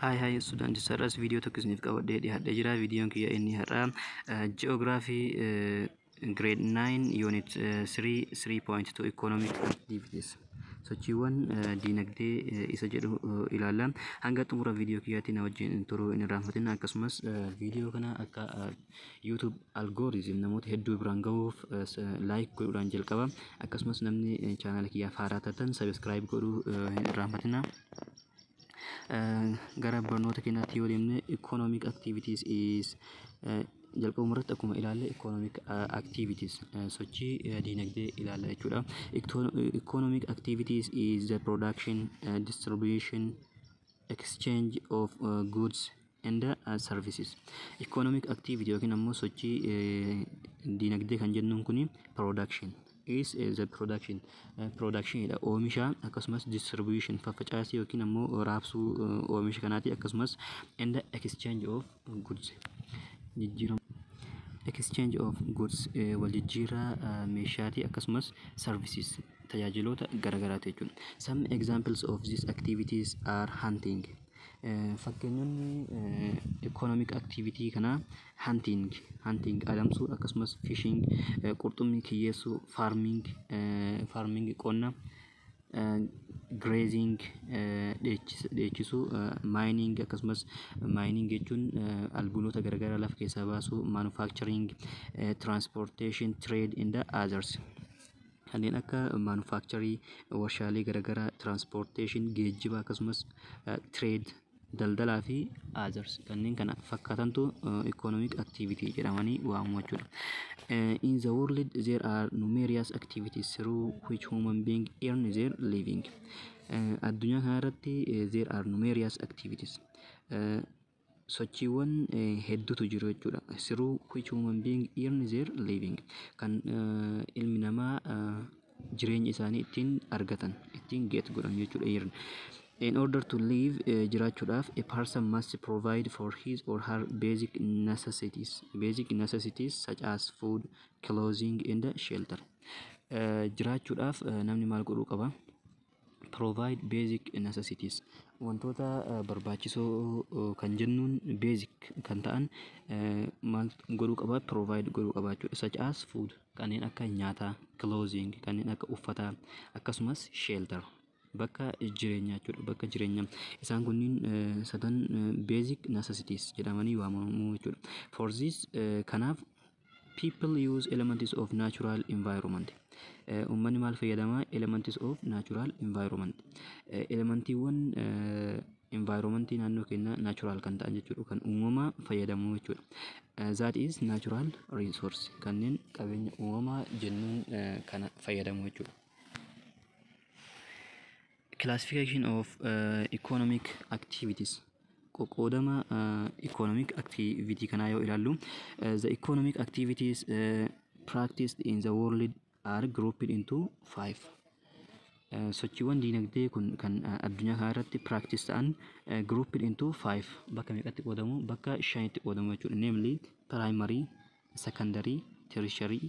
Hi students, sarras video tokko isiniif qabadhee dhiyaadhee jira. Videoon kiyya inni har'aa geography grade 9 unit 3.2 economic activities sochiiwwan diinagdee isa jedhu ilaalla. Hanga xumura video kiyyaatti na wajjin turuu hin irraanfatin. Akkasumas video kana akka YouTube algorithm namoota hedduu biraan gahuuf like godhuudhaan jalqaba. Akkasumas namni channel kiyyaaf haaraa taatan subscribe godhuu hin irraanfatina. Gara barnoota keenyaatti yoo deemne economic activities is jalqabuma irratti akkuma ilaalle economic activities sochii diinagdee ilaalla jechuudha. Economic activities is the production, distribution, exchange of goods and services. Economic activity yookiin ammoo sochii diinagdee kan jennuun kuni production is the production dha oomisha akkasumas distribution faffacaasii yookiin ammoo raabsuu oomisha kanaati akkasumas and the exchange of goods exchange of goods wal jijjiirraa meeshaati akkasumas services tajaajiloota garagaraati jechuudha. Some examples of these activities are hunting. Fakkeenyonni economic activity kana hunting adamsuu akkasumas fishing qurxummii kiyyeessuu farming qonna grazing dheechisuu mining akkasumas mining jechuun albuudota garagaraa lafa keessaa baasuu manufacturing transportation trade and others kanneen akka manufacturing warshaalee garagaraa transportation geejjiba akkasumas trade daldalaa fi others kanneen kana fakkaatantu economic activity jedhamanii waamamu jechuudha. In the world there are numerous activities through which human beings earn their living. Addunyaa kana irratti there are numerous activities sochiiwwan hedduutu jiru jechuudha. Through which human beings earn their living kan ilmi namaa jireenya isaanii ittiin argatan ittiin get godhan jechuudha. In order to live jiraachuudhaaf a person must provide for his or her basic necessities such as food, clothing and shelter. Jiraachuudhaaf namni maal godhuu qaba? Provide basic necessities. Wantoota barbaachisoo kan jennuun basic kan ta'an maal godhuu qaba? Provide godhuu qaba jechuudha. Such as food kanneen akka nyaataa, clothing kanneen akka uffataa akkasumas shelter bakka jireenyaa jechuudha. Bakka jireenyaa isaan kunniin sadan basic necessities jedhamanii waamamu jechuudha. For this kanaaf people use elements of natural environment. Uummanni maal fayyadama? Elements of natural environment. Elementiiwwan environmentii naannoo keenya natural kan ta'an jechuudha kan uumamaa fayyadamu jechuudha. That is natural resource kanneen qabeenya uumamaa jennuun kana fayyadamu jechuudha. Classification of economic activities. Qoqqoodama economic activity kana yoo ilaallu the economic activities practiced in the world are grouped into 5. Sochiiwwan diinagdee kun kan addunyaa kana irratti practice ta'an grouped into 5 bakka meeqatti qoodamu? Bakka 5tti qoodamu jechuudha. Namely primary, secondary, tertiary,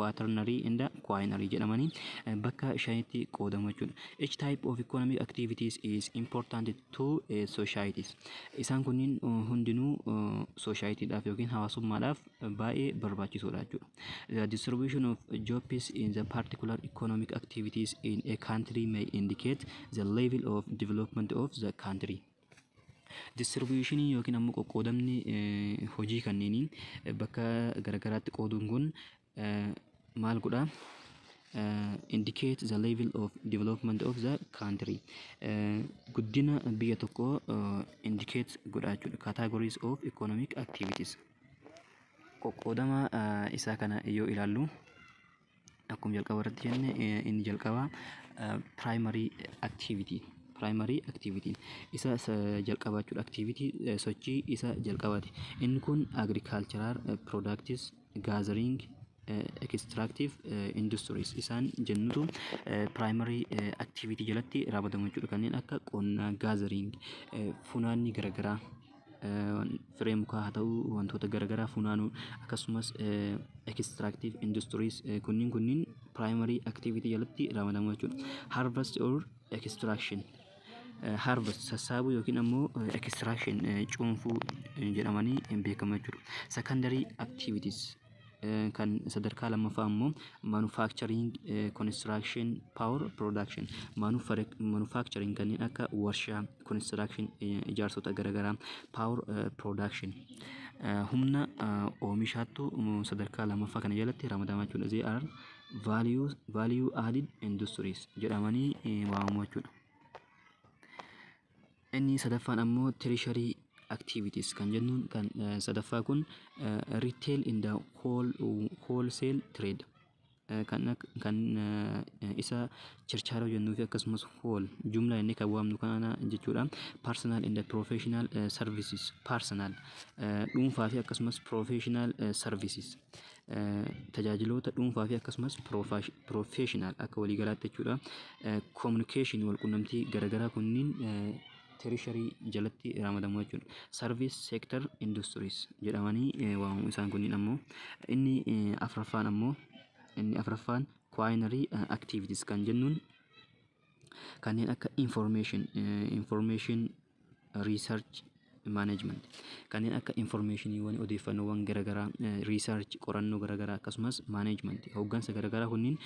quaternary and quinary jedhamanii bakka 5tti qoodamu jechuudha. Each type of economic activities is important to societies. Isaan kunniin hundinuu societyidhaaf yookiin hawaasummaadhaaf baay'ee barbaachisoodha jechuudha. The distribution of jobs in the particular economic activities in a country may indicate the level of development of the country. Distribution yookiin ammoo qoqqoodamni hojii kanneenii bakka garagaraatti qooduun kun maal godha? Indicate the level of development of the country. Guddina biyya tokko indicate godha jechuudha. Categories of economic activities. Qoqqoodama isaa kana yoo ilaallu akkuma jalqaba irratti jenne inni jalqaba primary activity isa jalqaba jechuudha. Activity sochii isa jalqabaati. Inni kun agricultural products gathering extractive industries isaan jennutu primary activity jalatti raabadamu jechuudha. Kanneen akka qonna, gathering, funaanni garagaraa firee mukaa haa ta'u wantoota garagaraa funaanuu akkasumas extractive industries kunniin primary activity jalatti raabadamu jechuudha. Harvest or extraction harvest sassaabu yookiin ammoo extraction cuunfuu jedhamanii beekamaa jiru. Secondary activities kan sadarkaa lammaffaa ammoo manufacturing, construction, power production. Manufacturing kanneen akka warshaa, construction ijaarsota garaagaraa, power production. Humna oomishaattu sadarkaa lammaffaa kana jalatti ramadamaa jechuudha. They are value added industries jedhamanii waamamu jechuudha. Inni sadaffaan ammoo tertiary activities kan jennuun kan sadaffaa kun retail in the wholesale trade kan isa chirchaaroo jennuu fi akkasumas whole jumla inni kan waamnu kana jechuudha. Personal in the professional services, personal dhuunfaa fi akkasumas professional services tajaajiloota dhuunfaa fi akkasumas professional akka waliigalaatti jechuudha. Communication walqunnamtii garaagaraa kunniin tertiary jalatti ramadamu jechuudha. Service sector industries jedhamanii waamamu isaan kunniin ammoo. Inni afraffaan quaternary activities kan jennuun kanneen akka information research management kanneen akka informationiiwwan odeeffannoowwan garaagaraa research qorannoo garaagaraa akkasumas management hooggansa garaagaraa kunniin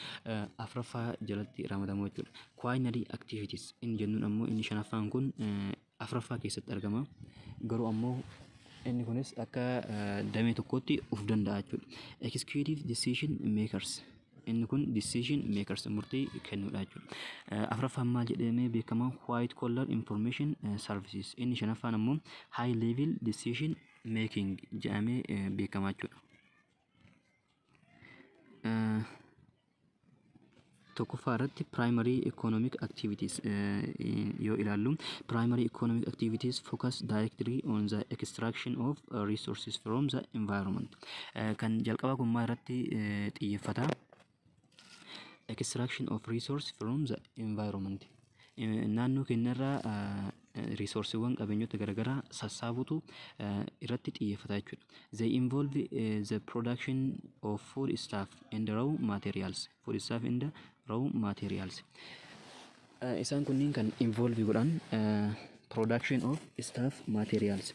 afraffaa jalatti ramadamu jechuudha. Quaternary activities inni jennuun ammoo inni shanaffaan kun afraffaa keessatti argama. Garuu ammoo inni kunis akka damee tokkotti of danda'a jechuudha. Executive decision makers inni kun decision makers murtii kennuudha jechuudha. Afraffaan maal jedhamee beekama? White collar information services. Inni shanaffaan ammoo high level decision making jedhamee beekama jechuudha. Tokkoffaa irratti primary economic activities yoo ilaallu, primary economic activities focus directly on the extraction of resources from the environment. Kan jalqaba kun maal irratti xiyyeeffata? Extraction of resource from the environment. Naannoo keenyarraa resourceewwan qabeenyota garaagaraa sassaabutu irratti xiyyeeffata jechuudha. They involve the production of foodstuff and raw materials. Foodstuff and raw materials. Isaan kunniin kan involve godhan production of stuff materials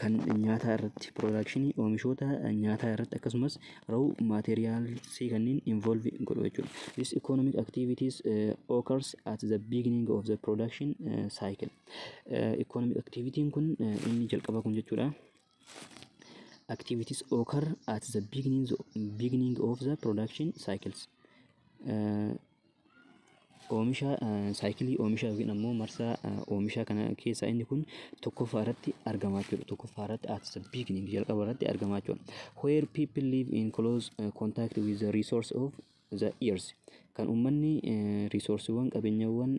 kan nyaataa irratti production oomishoota nyaataa irratti akkasumas raw materials kanneen involve godhu jechuudha. This economic activities occurs at the beginning of the production cycle. Economic activity kun inni jalqaba kun jechuudha. Activities occur at the beginning of the production cycles. Oomisha saayikilii oomisha yookiin ammoo marsaa oomisha kana keessa inni kun tokkoffaa irratti argamaa jechuudha. Tokkoffaa irratti at the beginning jalqaba irratti argamaa jechuudha. Where people live in close contact with the resource of the earth. Kan uummanni resourceewwan qabeenyawwan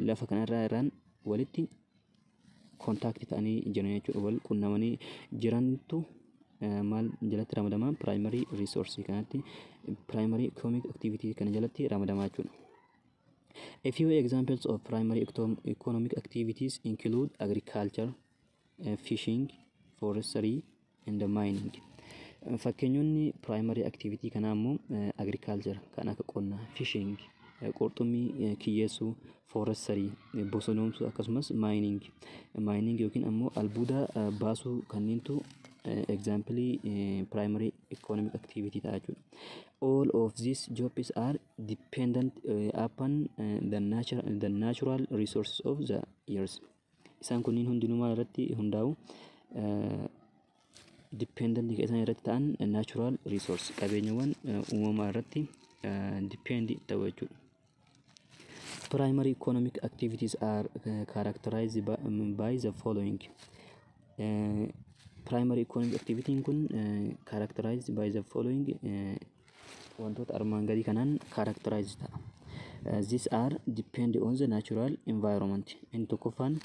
lafa kanarraa irraan walitti contact ta'anii jiran jechuudha. Wal qunnamanii jirantu maal jalatti ramadama? Primary resource kanatti primary economic activity kana jalatti ramadamaa jechuudha. A few examples of primary economic activities include agriculture, fishing, forestry, and mining. Fakkeenyonni primary activity kana ammoo agriculture kan akka qonnaa, fishing qurxummii kiyyeessuu, forestry bosonoomsuu akkasumas mining yookiin ammoo albuuda baasuu kanneentu example primary economic activity ta'a jechuudha. All of these jobs are dependent upon the natural resources of the earth. Isaan kunniin hundinuu maal irratti hundaa'u? Dependent isaan irratti ta'an natural resource qabeenyawwan uumamaa irratti depend ta'u jechuudha. Primary economic activities are characterized by the following. Primary economic activity kun characterized by the following wantoota armaan gadii kanaan characterized ta'a. These are depend on the natural environment. Inni tokkoffaan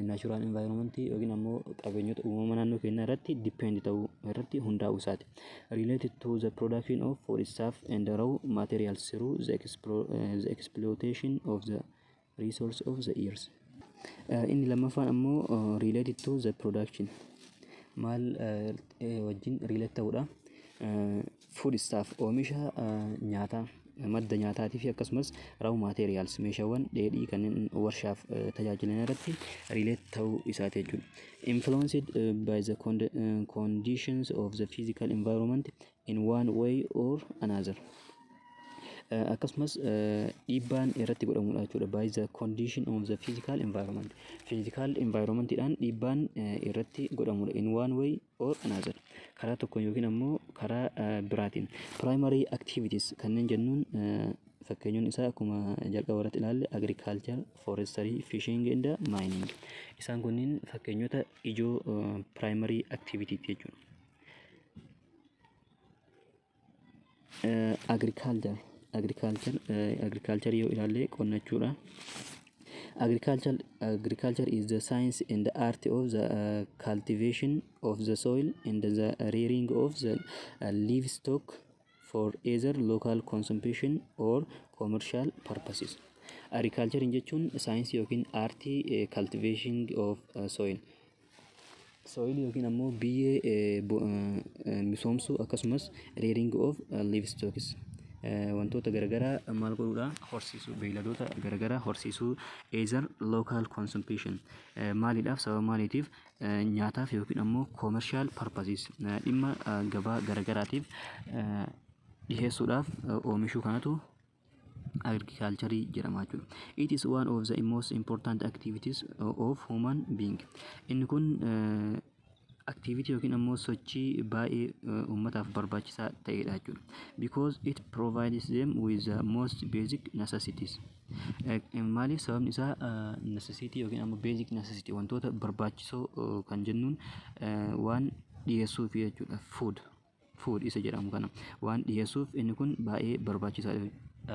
natural environment yookiin ammoo qabeenyota uumama naannoo keenyaa irratti depend ta'uu irratti hundaa'u isaati. Related to the production of foodstuff and raw materials through the exploitation of the resource of the earth. Inni lammaffaan ammoo related to the production maal wajjin relate ta'uudha? Foodstuff oomisha nyaataa madda nyaataatii fi akkasumas raw materials meeshaawwan dheedhii kanneen warshaaf tajaajilan irratti relate ta'uu isaati jechuudha. Influenced by the conditions of the physical environment in one way or another. Akkasumas dhiibbaan irratti godhamudha jechuudha. By the condition of the physical environment. Physical environment dhaan dhiibbaan irratti godhamudha. In one way or another. Karaa tokkoon yookiin ammoo karaa biraatiin. Primary activities kanneen jennuun fakkeenyoon isaa akkuma jalqaba irratti ilaalle agriculture, forestry, fishing and mining. Isaan kunniin fakkeenyota ijoo primary activity jechuudha. Agriculture yoo ilaalle qonna jechuudha. Agriculture is the science and the art of the cultivation of the soil and the rearing of the livestock for either local consumption or commercial purposes. Agriculture jechuun saayinsii yookiin aartii cultivation of soil yookiin ammoo biyyee misoomsuu akkasumas rearing of livestock wantoota garagaraa maal godhuudha horsiisuu beeyladoota garagaraa horsiisuu either local consumption maaliidhaaf sababa maaliitiif nyaataaf yookiin ammoo commercial purposes dhimma gabaa garagaraatiif dhiheessuudhaaf oomishuu kanatu agriculture jedhama jechuudha. It is one of the most important activities of human being. Inni kun activity yookiin ammoo sochii baay'ee uummataaf barbaachisaa ta'edha jechuudha. Because it provides them with the most basic necessities. Maaliif sababni isaa necessity yookiin ammoo basic necessity wantoota barbaachisoo kan jennuun waan dhiyeessuuf jechuudha. Food isa jedhamu kana waan dhiyeessuuf inni kun baay'ee barbaachisaadha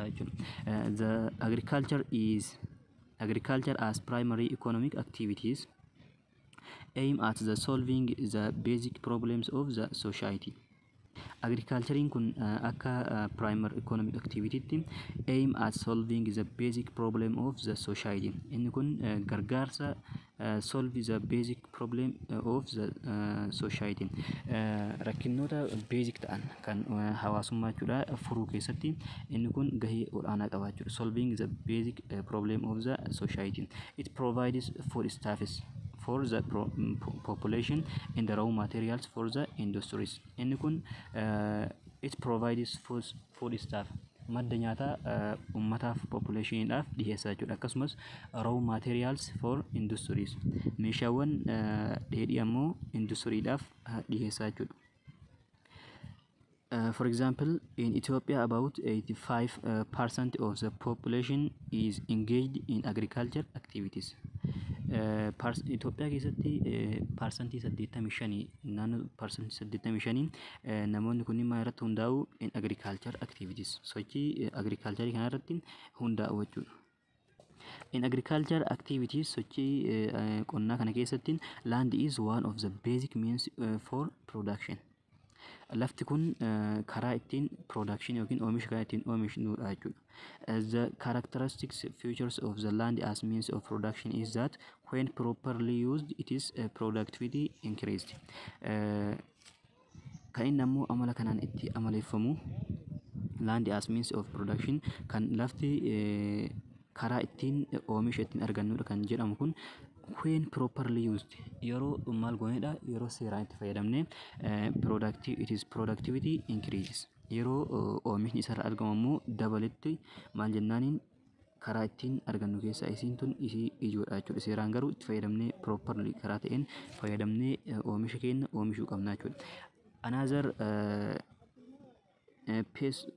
jechuudha. The agriculture as primary economic activities aim at the solving the basic problems of the society. Agriculturing kun akka primary economic activity aim at solving the basic problem of the society. Inni kun gargaarsa solve the basic problem of the society. Rakkinoota basic ta'an kan hawaasummaa jechuudha furuu keessatti inni kun gahee olaanaa qaba jechuudha. Solving the basic problem of the society. It provides foodstuffs for the population and the raw materials for the industries. Inni kun it provides foodstuff madda nyaataa ummataaf populationidhaaf dhiyeessaa jechuudha. Akkasumas raw materials for industries meeshaawwan dheedhii ammoo industriidhaaf dhiyeessaa jechuudha. For example, in Ethiopia, about 85% of the population is engaged in agriculture activities. Itoophiyaa keessatti parsantii 85 naannoo parsantii 85 namoonni kunniin maal irratti hundaa'u in agriculture activities sochii agriculture kana irratti hundaa'u jechuudha. In agriculture activities sochii qonnaa kana keessatti land is one of the basic means for production. Lafti kun karaa ittiin production yookiin oomisha kan ittiin oomishnuudha jechuudha. The characteristics features of the land as means of production is that when properly used it is productivity increased. Kan inni ammoo amala kanaan itti amaleeffamu land as means of production kan lafti karaa ittiin oomisha ittiin argannuudha kan jedhamu kun when properly used yeroo maal goonedha yeroo seeraan itti fayyadamne productivity increases yeroo oomishni isarraa argamu ammoo dabaletti maal jennaaniin karaa ittiin argannu keessaa isiin tun isii ijoodha jechuudha. Seeraan garuu itti fayyadamnee properly karaa ta'een fayyadamnee oomisha keenya oomishuu qabna jechuudha. Another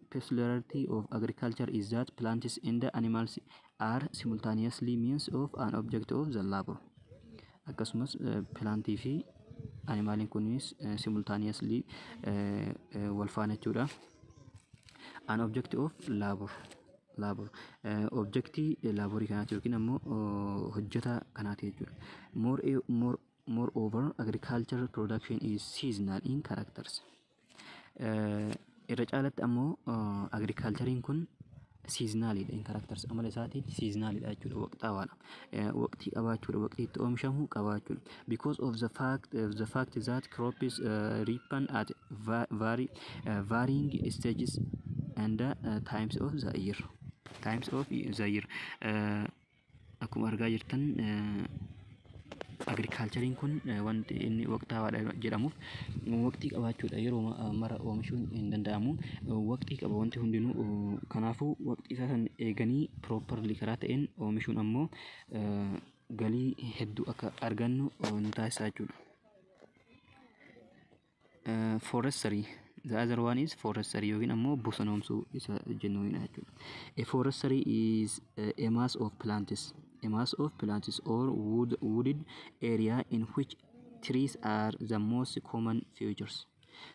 peculiarity of agriculture is that plants and animals are simultaneously means of an object of the labor. Akkasumas plantii fi animaliin kunis simultaneously wal faana jechuudha. An object of labor objectii laborii kanaati yookiin ammoo hojjeta kanaati jechuudha. Moreover, agricultural production is seasonal in characters. Irra caalatti ammoo agriculturing kun seasonalidha in characters amala isaatiin seasonalidha jechuudha. Waqxaawaadha waqtii qabaachuudha waqtii itti oomishamu qabaachuudha. Because of the fact that crops ripen at varying stages and times of the year. Times of the year. Akkuma argaa jirtan agriculturein kun wanti inni waqtaadha jedhamuuf waqtii qabaachuudha yeroo mara oomishuun hin danda'amu waqtii qaba wanti hundinuu kanaafuu waqtii isaa san eeganii properly karaa ta'een oomishuun ammoo galii hedduu akka argannu nu taasisaa jechuudha. Forestry. The other one is forestry yookiin ammoo bosonoomsuu isa jennuudha jechuudha. A forestry is a mass of plants. A mass of plants or wooded area in which trees are the most common features.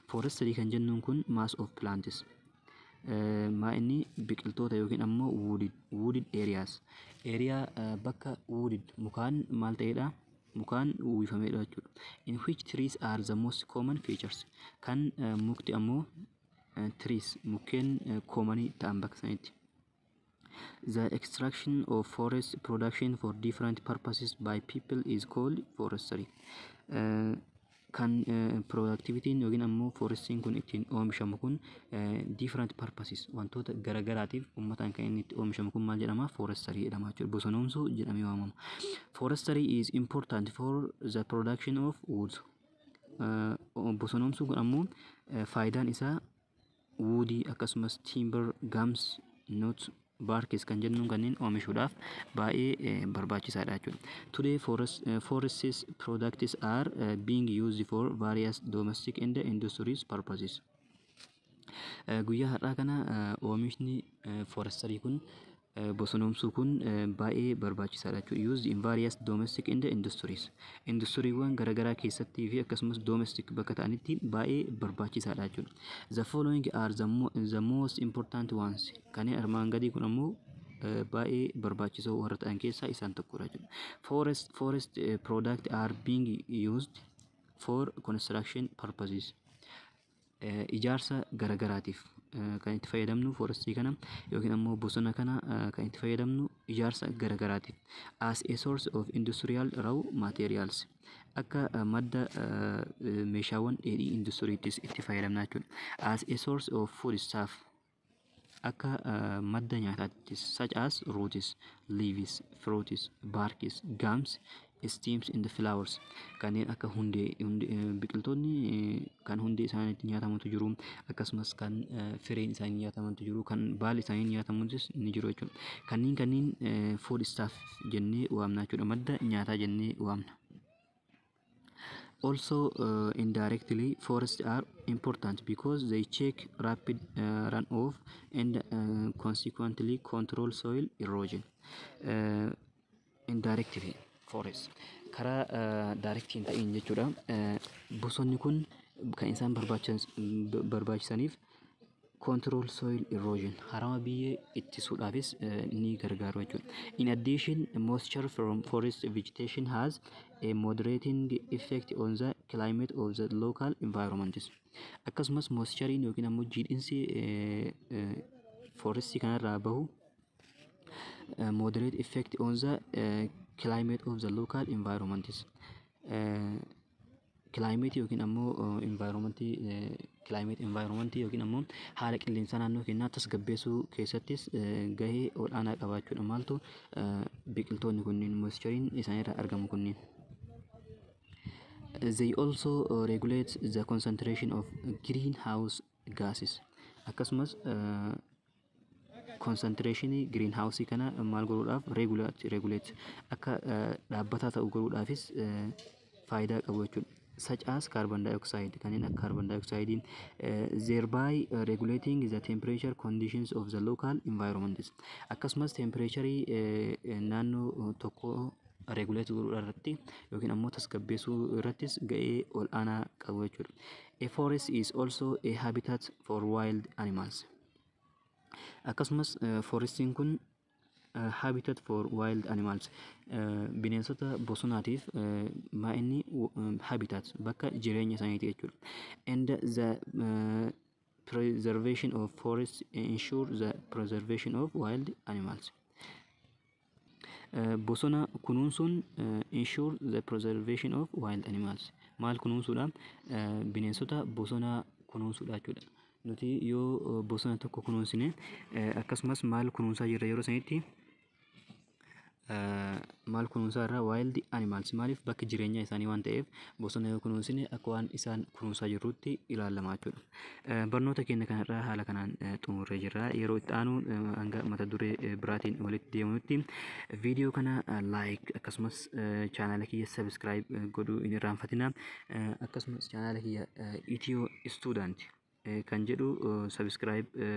Forestry kan jennuun kun mass of plants. Maa inni biqiltoota yookiin ammoo wooded areas. Area bakka wooded mukaan maal ta'edha? Mukaan uwwifameedha jechuudha. In which trees are the most common features. Kan mukti ammoo trees mukkeen common ta'an bakka sanitti. The extraction of forest production for different purposes by people is called forestry. Kan productivity yookiin ammoo forestiin kun ittiin oomishamu kun different purposes wantoota garagaraatiif uummataan kan inni itti oomishamu kun maal jedhama? Forestry jedhama jechuudha. Bosonoomsuu jedhamee waamama. Forestry is important for the production of wood. Bosonoomsuu kun ammoo faayidaan isaa woodii akkasumas timber, gums, nuts, barks kan jennuun kanneen oomishuudhaaf baay'ee barbaachisaadha jechuudha. Today forests products are being used for various domestic and industries purposes. Guyyaa har'aa kana oomishni forestry kun bosonoomsuu kun baay'ee barbaachisaadha jechuudha. Used in various domestic and industries. Industuriiwwan garaagaraa keessattii fi akkasumas domestic bakka ta'anitti baay'ee barbaachisaadha jechuudha. The following are the most important ones. Kanneen armaan gadii kun ammoo baay'ee barbaachisoo warra ta'an keessaa isaan tokkodha jechuudha. Forest product are being used for construction purposes. Ijaarsa garagaraatiif kan itti fayyadamnu forestry kana yookiin ammoo bosona kana kan itti fayyadamnu ijaarsa garagaraatiif. As a source of industrial raw materials. Akka madda meeshaawwan dheedhii industuriittis itti fayyadamna jechuudha. As a source of foodstuff. Akka madda nyaataattis such as roots, leaves, fruits, barks, gums, stems and flowers. Kanneen akka hundee biqiltoonni kan hundee isaaniitti nyaatamutu jiru akkasumas kan fireen isaanii nyaatamutu jiru kan baalli isaanii nyaatamutus ni jiru jechuudha. Kanneen foodstuff jennee waamna jechuudha. Madda nyaataa jennee waamna. Also indirectly forests are important because they check rapid runoff and consequently control soil erosion. Indirectly forest karaa direct hin ta'in jechuudha. Bosonni kun kan isaan barbaachisaniif control soil erosion harama biyyee ittisuudhaafis ni gargaaru jechuudha. In addition, moisture from forest vegetation has a moderating effect on the climate of the local environments. Akkasumas moistureen yookiin ammoo jiidhinsi forestii kanarraa bahu moderate effect on the climate of the local environments. Climate yookiin ammoo environment yookiin ammoo haala qilleensa naannoo keenyaa tasgabbeessuu keessattis gahee olaanaa qabaachuudha. Maaltu biqiltoonni kunniin moistureen isaanirraa argamu kunniin. They also regulate the concentration of greenhouse gases. Akkasumas concentration greenhouse kana maal godhuudhaaf regulate akka dhaabbataa ta'u godhuudhaafis faayidaa qabu jechuudha. Such as carbon dioxide kanneen akka carbon dioxide thereby regulating the temperature conditions of the local environments. Akkasumas temperature naannoo tokko regulate godhuu irratti yookiin ammoo tasgabbeessuu irrattis ga'ee ol aanaa qabu jechuudha. A forest is also a habitat for wild animals. Akkasumas forestiin kun habitat for wild animals bineensota bosonaatiif maa inni habitat bakka jireenya isaaniiti jechuudha. And the preservation of forests ensure the preservation of wild animals. Bosona kunuunsuun ensure the preservation of wild animals. Maal kunuunsuudha? Bineensota bosonaa kunuunsuudha jechuudha. nuti yoo bosona tokko kunuunsine akkasumas maal kunuunsaa jirra yeroo sanitti maal kunuunsaa irraa wild animals maaliif bakki jireenya isaanii waan ta'eef bosona yoo kunuunsine akka waan isaan kunuunsaa jirrutti ilaalamaa jechuudha. Barnoota keenya kanarraa haala kanaan xumurree jirra. Yeroo itti aanu hanga mata duree biraatiin walitti deemnutti viidiyoo kana like akkasumas chaanaala kiyya subscribe godhuu hin irraanfatina. Akkasumas chaanaala kiyya Ethio student kan jedhu subscribe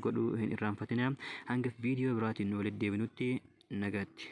godhuu hin irraanfatina. Hanga viidiyoo biraatiin walitti deemnutti nagaatti.